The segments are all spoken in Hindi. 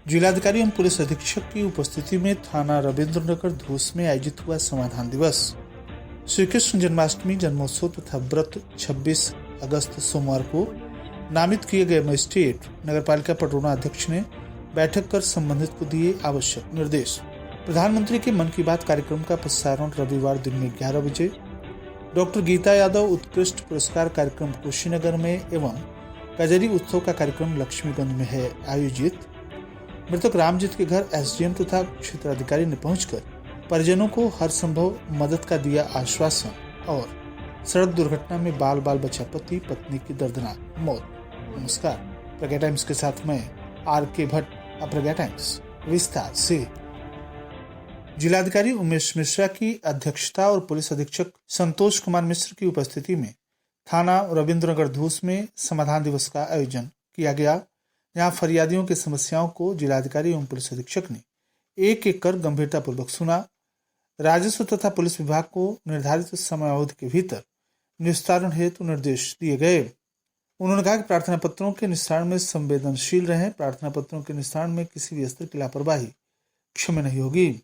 जिलाधिकारी एवं पुलिस अधीक्षक की उपस्थिति में थाना रविंद्रनगर धूस में आयोजित हुआ समाधान दिवस। श्री कृष्ण जन्माष्टमी जन्मोत्सव तथा व्रत 26 अगस्त सोमवार को नामित किए गए मजिस्ट्रेट नगरपालिका पटरौना अध्यक्ष ने बैठक कर संबंधित को दिए आवश्यक निर्देश। प्रधानमंत्री के मन की बात कार्यक्रम का प्रसारण रविवार दिन में 11 बजे, डॉक्टर गीता यादव उत्कृष्ट पुरस्कार कार्यक्रम कुशीनगर में एवं कजरी उत्सव का कार्यक्रम लक्ष्मीगंज में है आयोजित। मृतक रामजीत के घर एसडीएम तथा क्षेत्राधिकारी ने पहुंचकर परिजनों को हर संभव मदद का दिया आश्वासन और सड़क दुर्घटना में बाल बचा पति पत्नी की दर्दनाक मौत। नमस्कार, प्रज्ञा टाइम्स के साथ मैं आर.के. भट्ट। अब प्रज्ञा टाइम्स विस्तार से। जिलाधिकारी उमेश मिश्रा की अध्यक्षता और पुलिस अधीक्षक संतोष कुमार मिश्र की उपस्थिति में थाना रविंद्रनगर धूस में समाधान दिवस का आयोजन किया गया। यहाँ फरियादियों की समस्याओं को जिलाधिकारी एवं पुलिस अधीक्षक ने एक एक कर गंभीरता पूर्वक सुना। राजस्व तथा पुलिस विभाग को निर्धारित समयावधि के भीतर निस्तारण हेतु निर्देश दिए गए। उन्होंने कहा कि प्रार्थना पत्रों के निस्तारण में संवेदनशील रहें। प्रार्थना पत्रों के निस्तारण में किसी भी स्तर की लापरवाही क्षम्य नहीं होगी।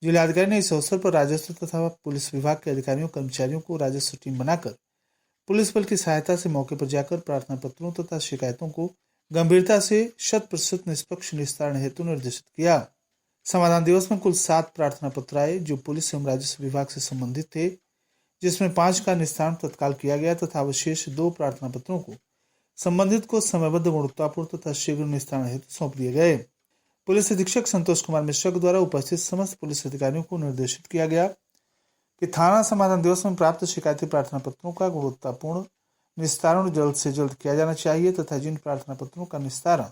जिलाधिकारी ने इस अवसर पर राजस्व तथा पुलिस विभाग के अधिकारियों कर्मचारियों को राजस्व टीम बनाकर पुलिस बल की सहायता से मौके पर जाकर प्रार्थना पत्रों तथा शिकायतों को गंभीरता से 100% निष्पक्ष निस्तारण हेतु निर्देशित किया। समाधान दिवस में कुल 7 प्रार्थना पत्र आए जो पुलिस एवं राजस्व विभाग से संबंधित थे, जिसमें 5 का निस्तारण तत्काल किया गया तथा अवशेष 2 प्रार्थना पत्रों को संबंधित को समयबद्ध गुणवत्तापूर्ण तथा शीघ्र निस्तारण हेतु सौंप दिए गए। पुलिस अधीक्षक संतोष कुमार मिश्रा द्वारा उपस्थित समस्त पुलिस अधिकारियों को निर्देशित किया गया कि थाना समाधान दिवस में प्राप्त शिकायती प्रार्थना पत्रों का गुणवत्तापूर्ण निस्तारण जल्द से जल्द किया जाना चाहिए तथा जिन प्रार्थना पत्रों का निस्तारण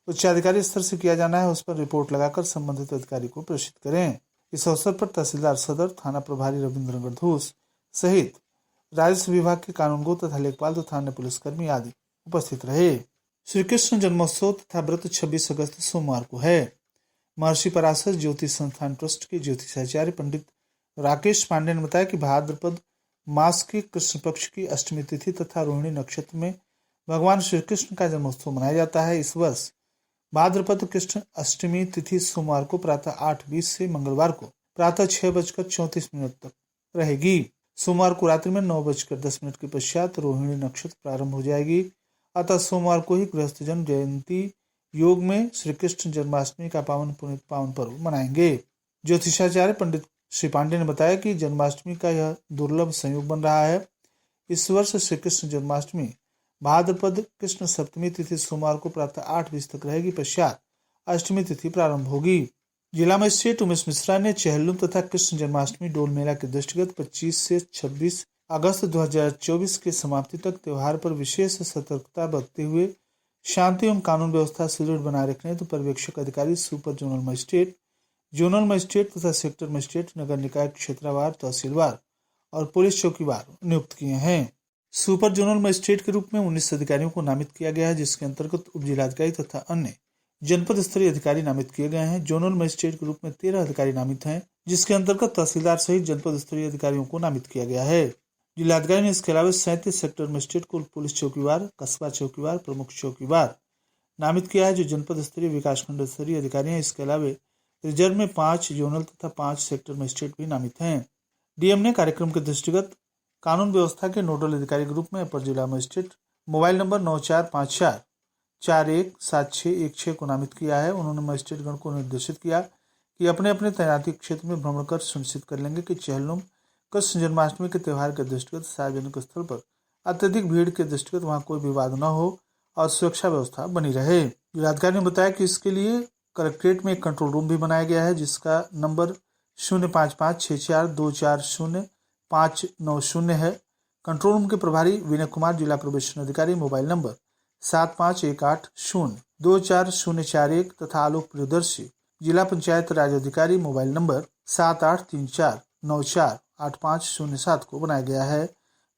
उच्चाधिकारी स्तर से किया जाना है उस पर रिपोर्ट लगाकर संबंधित अधिकारी को प्रेषित करें। इस अवसर पर तहसीलदार सदर, थाना प्रभारी रविंद्रनगर धूस सहित राजस्व विभाग के कानूनगो तथा लेखपाल तथा अन्य पुलिसकर्मी आदि उपस्थित रहे। श्री कृष्ण जन्मोत्सव तथा व्रत 26 अगस्त सोमवार को है। महर्षि पराशर ज्योति संस्थान ट्रस्ट के ज्योतिषाचार्य पंडित राकेश पांडे ने बताया कि भाद्रपद मास की कृष्ण पक्ष की अष्टमी तिथि तथा रोहिणी नक्षत्र में भगवान श्री कृष्ण का जन्मोत्सव मनाया जाता है। इस वर्ष भाद्रपद कृष्ण अष्टमी तिथि सोमवार को प्रातः 8:20 से मंगलवार को प्रातः 6:34 तक रहेगी। सोमवार को रात्रि में 9:10 के पश्चात रोहिणी नक्षत्र प्रारंभ हो जाएगी। अतः सोमवार को ही गृहस्थजन जयंती योग में श्री कृष्ण जन्माष्टमी का पावन पर्व मनाएंगे। ज्योतिषाचार्य पंडित श्री पांडे ने बताया कि जन्माष्टमी का यह दुर्लभ संयोग बन रहा है। इस वर्ष श्री कृष्ण जन्माष्टमी भाद्रपद कृष्ण सप्तमी तिथि सोमवार को प्रातः 8:20 तक रहेगी। पश्चात अष्टमी तिथि प्रारंभ होगी। जिला मजिस्ट्रेट उमेश मिश्रा ने चेहल्लुम तथा कृष्ण जन्माष्टमी डोल मेला के दृष्टिगत 25 से 26 अगस्त 2024 के समाप्ति तक त्योहार पर विशेष सतर्कता बरतते हुए शांति एवं कानून व्यवस्था सुदृढ़ बनाए रखने हेतु पर्यवेक्षक अधिकारी, सुपर जोनल मजिस्ट्रेट तथा सेक्टर मजिस्ट्रेट, नगर निकाय क्षेत्रवार, तहसीलवार और पुलिस चौकीवार नियुक्त किए हैं। सुपर जोनल मजिस्ट्रेट के रूप में 19 अधिकारियों को नामित किया गया है, जिसके अंतर्गत उप जिलाधिकारी तथा अन्य जनपद स्तरीय अधिकारी नामित किए गए हैं। जोनल मजिस्ट्रेट के रूप में 13 अधिकारी नामित हैं, जिसके अंतर्गत तहसीलदार सहित जनपद स्तरीय अधिकारियों को नामित किया गया है। जिलाधिकारी ने इसके अलावा 37 सेक्टर मजिस्ट्रेट को पुलिस चौकीवार, कस्बा चौकीवार, प्रमुख चौकीवार नामित किया है, जो जनपद स्तरीय विकासखंड स्तरीय अधिकारी हैं। इसके अलावा रिजर्व में 5 जोनल तथा 5 सेक्टर मजिस्ट्रेट भी नामित हैं। डीएम ने कार्यक्रम के दृष्टिगत कानून व्यवस्था के नोडल अधिकारी के रूप में अपर जिला मजिस्ट्रेट मोबाइल नंबर 9454417616 को नामित किया है। उन्होंने मजिस्ट्रेटगण को निर्देशित किया कि अपने अपने तैनाती क्षेत्र में भ्रमण कर सुनिश्चित कर लेंगे कि चेहल्लुम कृष्ण जन्माष्टमी के त्यौहार के दृष्टिगत सार्वजनिक स्थल पर अत्यधिक भीड़ के दृष्टिगत वहां कोई विवाद न हो और सुरक्षा व्यवस्था बनी रहे। जिलाधिकारी ने बताया कि इसके लिए कलेक्ट्रेट में एक कंट्रोल रूम भी बनाया गया है, जिसका नंबर 05564240590 है। कंट्रोल रूम के प्रभारी विनय कुमार, जिला प्रोबेशन अधिकारी, मोबाइल नंबर 7518024041 तथा आलोक प्रियदर्शी, जिला पंचायत राज अधिकारी, मोबाइल नंबर 7834948507 को बनाया गया है,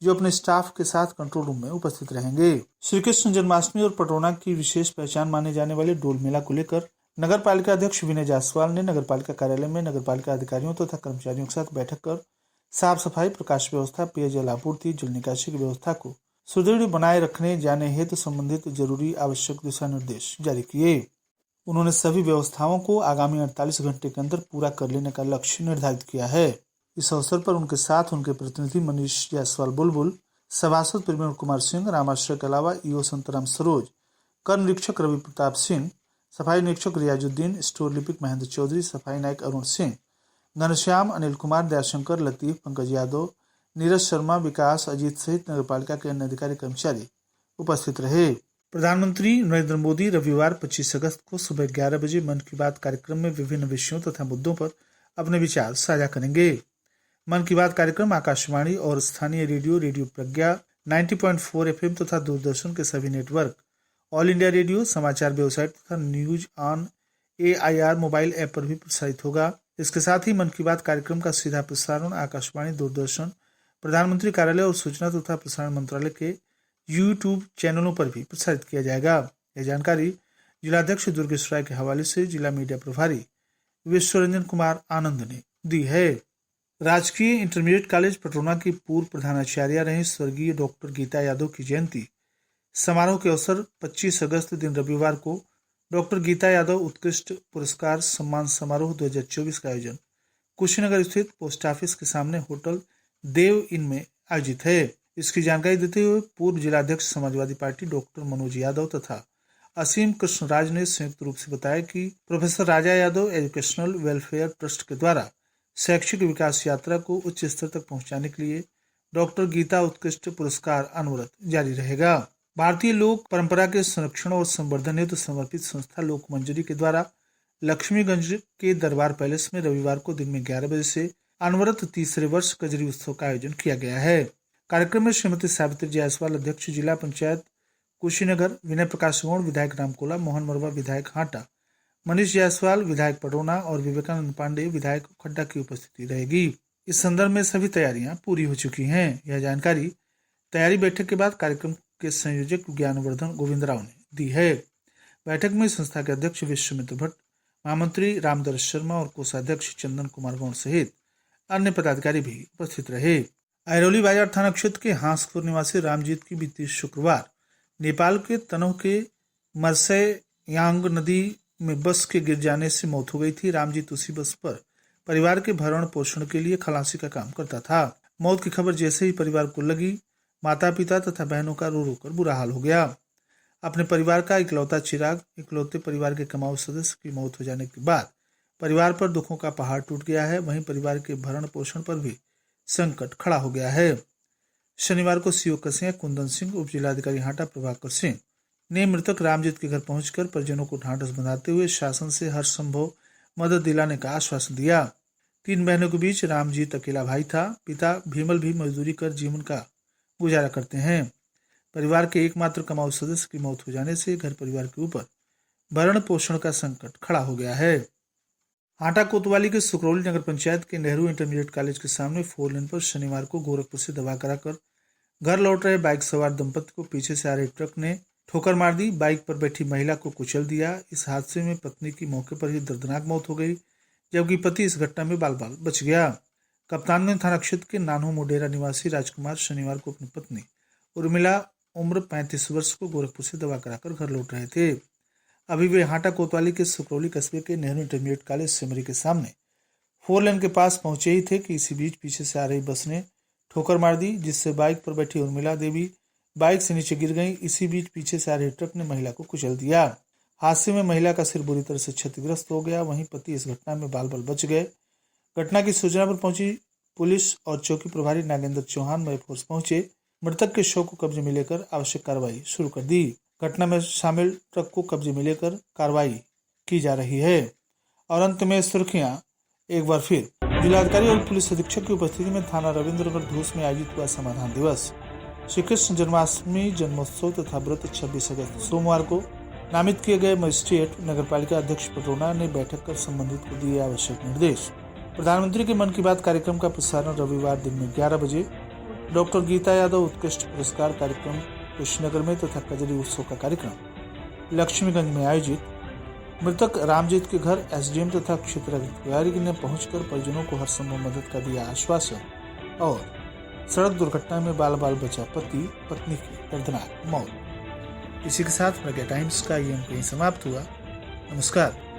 जो अपने स्टाफ के साथ कंट्रोल रूम में उपस्थित रहेंगे। श्री कृष्ण जन्माष्टमी और पटरौना की विशेष पहचान माने जाने वाले डोल मेला को लेकर नगर पालिका अध्यक्ष विनय जायसवाल ने नगर पालिका कार्यालय में नगर पालिका अधिकारियों तथा कर्मचारियों के साथ बैठक कर साफ सफाई, प्रकाश व्यवस्था, पेयजल आपूर्ति, जल निकासी की व्यवस्था को सुदृढ़ बनाए रखने जाने हेतु संबंधित जरूरी आवश्यक दिशा निर्देश जारी किए। उन्होंने सभी व्यवस्थाओं को आगामी 48 घंटे के अंदर पूरा कर लेने का लक्ष्य निर्धारित किया है। इस अवसर पर उनके साथ उनके प्रतिनिधि मनीष जायसवाल बुलबुल, सभासद प्रवीण कुमार सिंह, रामाश्रय के अलावा ईओ संतराम सरोज, कर निरीक्षक रवि प्रताप सिंह, सफाई निरीक्षक रियाजुद्दीन, स्टोर लिपिक महेंद्र चौधरी, सफाई नायक अरुण सिंह, घनश्याम, अनिल कुमार, दयाशंकर, लतीफ, पंकज यादव, नीरज शर्मा, विकास, अजीत सहित नगरपालिका के अन्य अधिकारी कर्मचारी उपस्थित रहे। प्रधानमंत्री नरेंद्र मोदी रविवार 25 अगस्त को सुबह 11 बजे मन की बात कार्यक्रम में विभिन्न विषयों तथा मुद्दों पर अपने विचार साझा करेंगे। मन की बात कार्यक्रम आकाशवाणी और स्थानीय रेडियो प्रज्ञा 90.4 FM तथा दूरदर्शन के सभी नेटवर्क, ऑल इंडिया रेडियो, समाचार वेबसाइट तथा news on AIR mobile app पर भी प्रसारित होगा। इसके साथ ही मन की बात कार्यक्रम का सीधा प्रसारण आकाशवाणी, दूरदर्शन, प्रधानमंत्री कार्यालय और सूचना तथा प्रसारण मंत्रालय के YouTube चैनलों पर भी प्रसारित किया जाएगा। यह जानकारी जिलाध्यक्ष दुर्गेश राय के हवाले से जिला मीडिया प्रभारी विश्वरंजन कुमार आनंद ने दी है। राजकीय इंटरमीडिएट कॉलेज पटरौना की पूर्व प्रधानाचार्य रहे स्वर्गीय डॉक्टर गीता यादव की जयंती समारोह के अवसर 25 अगस्त दिन रविवार को डॉक्टर गीता यादव उत्कृष्ट पुरस्कार सम्मान समारोह 2024 का आयोजन कुशीनगर स्थित पोस्ट ऑफिस के सामने होटल देव इन में आयोजित है। इसकी जानकारी देते हुए पूर्व जिलाध्यक्ष समाजवादी पार्टी डॉक्टर मनोज यादव तथा असीम कृष्णराज ने संयुक्त रूप से बताया कि प्रोफेसर राजा यादव एजुकेशनल वेलफेयर ट्रस्ट के द्वारा शैक्षिक विकास यात्रा को उच्च स्तर तक पहुंचाने के लिए डॉक्टर गीता उत्कृष्ट पुरस्कार अनवरत जारी रहेगा। भारतीय लोक परंपरा के संरक्षण और संवर्धन हेतु समर्पित संस्था लोक मंजरी के द्वारा लक्ष्मीगंज के दरबार पैलेस में रविवार को दिन में 11 बजे से अनवरत तीसरे वर्ष कजरी उत्सव का आयोजन किया गया है। कार्यक्रम में श्रीमती सावित्री जायसवाल अध्यक्ष जिला पंचायत कुशीनगर, विनय प्रकाश गौड़ विधायक रामकोला, मोहन मरवा विधायक हाटा, मनीष जायसवाल विधायक पटरौना और विवेकानंद पांडे विधायक खड्डा की उपस्थिति रहेगी। इस संदर्भ में सभी तैयारियां पूरी हो चुकी हैं। यह जानकारी तैयारी बैठक के बाद कार्यक्रम के संयोजक ज्ञानवर्धन गोविंदराव ने दी है। बैठक में संस्था के अध्यक्ष विश्वमित्र भट्ट, महामंत्री रामदर्श शर्मा और कोषाध्यक्ष चंदन कुमार गौड़ सहित अन्य पदाधिकारी भी उपस्थित रहे। अरौली बाजार थाना क्षेत्र के हांसपुर निवासी रामजीत की बीते शुक्रवार नेपाल के तनोह के मरसयांग नदी में बस के गिर जाने से मौत हो गई थी। रामजीत उसी बस पर परिवार के भरण पोषण के लिए खलासी का काम करता था। मौत की खबर जैसे ही परिवार को लगी, माता पिता तथा बहनों का रो रो कर बुरा हाल हो गया। अपने परिवार का इकलौता चिराग, इकलौते परिवार के कमाऊ सदस्य की मौत हो जाने के बाद परिवार पर दुखों का पहाड़ टूट गया है। वहीं परिवार के भरण पोषण पर भी संकट खड़ा हो गया है। शनिवार को सीओ कसिया कुंदन सिंह, उप जिलाधिकारी हाटा प्रभाकर सिंह ने मृतक रामजीत के घर पहुंचकर परिजनों को ढांढस बंधाते हुए शासन से हर संभव मदद दिलाने का आश्वासन दिया। 3 बहनों के बीच रामजीत अकेला भाई था। पिता भीमल भी मजदूरी कर जीवन का गुजारा करते हैं। परिवार के एकमात्र कमाऊ सदस्य की मौत हो जाने से घर परिवार के ऊपर भरण पोषण का संकट खड़ा हो गया है। हाटा कोतवाली के सुकरौली नगर पंचायत के नेहरू इंटरमीडिएट कॉलेज के सामने 4 लेन पर शनिवार को गोरखपुर से दवा कराकर घर लौट रहे बाइक सवार दंपति को पीछे से आ रहे ट्रक ने ठोकर मार दी। बाइक पर बैठी महिला को कुचल दिया। इस हादसे में पत्नी की मौके पर ही दर्दनाक मौत हो गई, जबकि पति इस घटना में बाल बाल बच गया। कप्तानगंज थाना क्षेत्र के नानू मोडेरा निवासी राजकुमार शनिवार को अपनी पत्नी उर्मिला उम्र 35 वर्ष को गोरखपुर से दवा कराकर घर लौट रहे थे। अभी वे हाटा कोतवाली के सुकरौली कस्बे के नेहरू इंटरमीडिएट कॉलेज सिमरी के सामने 4 लेन के पास पहुंचे ही थे कि इसी बीच पीछे से आ रही बस ने ठोकर मार दी, जिससे बाइक पर बैठी उर्मिला देवी बाइक से नीचे गिर गई। इसी बीच पीछे से आ रहे ट्रक ने महिला को कुचल दिया। हादसे में महिला का सिर बुरी तरह से क्षतिग्रस्त हो गया। वहीं पति इस घटना में बाल बाल बच गए। घटना की सूचना पर पहुंची पुलिस और चौकी प्रभारी नागेंद्र चौहान मय फोर्स पहुंचे। मृतक के शव को कब्जे में लेकर आवश्यक कार्रवाई शुरू कर दी। घटना में शामिल ट्रक को कब्जे में लेकर कार्रवाई की जा रही है। और अंत में सुर्खियां एक बार फिर। जिलाधिकारी और पुलिस अधीक्षक की उपस्थिति में थाना रविंद्रनगर धूस में आयोजित हुआ समाधान दिवस। श्री कृष्ण जन्माष्टमी जन्मोत्सव तथा व्रत 26 अगस्त सोमवार को नामित किए गए मजिस्ट्रेट नगरपालिका अध्यक्ष पटरौना ने बैठक कर संबंधित को दिए आवश्यक निर्देश। प्रधानमंत्री के मन की बात कार्यक्रम का प्रसारण रविवार दिन में 11 बजे, डॉक्टर गीता यादव उत्कृष्ट पुरस्कार कार्यक्रम कुशीनगर में तथा कजरी उत्सव का कार्यक्रम लक्ष्मीगंज में आयोजित। मृतक रामजीत के घर एसडीएम तथा क्षेत्र अधिकारी ने पहुंचकर परिजनों को हर संभव मदद का दिया आश्वासन। और सड़क दुर्घटना में बाल बाल बचा पति पत्नी की दर्दनाक मौत। इसी के साथ प्रज्ञा टाइम्स का ये अंक यहीं समाप्त हुआ। नमस्कार।